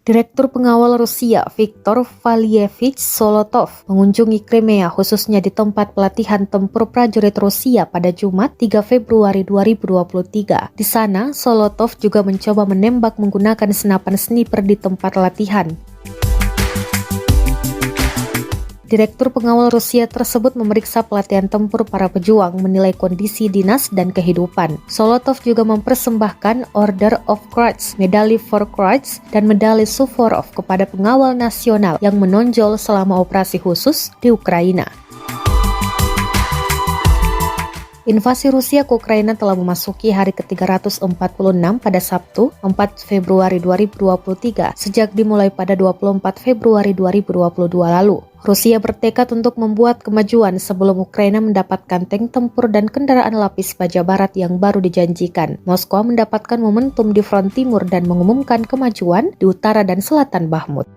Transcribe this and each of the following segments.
Direktur Pengawal Rusia Viktor Valievich Zolotov mengunjungi Crimea khususnya di tempat pelatihan tempur prajurit Rusia pada Jumat 3 Februari 2023. Di sana, Zolotov juga mencoba menembak menggunakan senapan sniper di tempat latihan. Direktur Pengawal Rusia tersebut memeriksa pelatihan tempur para pejuang, menilai kondisi dinas dan kehidupan. Zolotov juga mempersembahkan Order of Courage, Medali for Courage, dan Medali Suvorov kepada pengawal nasional yang menonjol selama operasi khusus di Ukraina. Invasi Rusia ke Ukraina telah memasuki hari ke-346 pada Sabtu, 4 Februari 2023, sejak dimulai pada 24 Februari 2022 lalu. Rusia bertekad untuk membuat kemajuan sebelum Ukraina mendapatkan tank tempur dan kendaraan lapis baja barat yang baru dijanjikan. Moskow mendapatkan momentum di front timur dan mengumumkan kemajuan di utara dan selatan Bakhmut.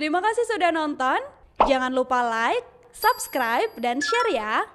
Terima kasih sudah nonton. Jangan lupa like, subscribe, dan share ya.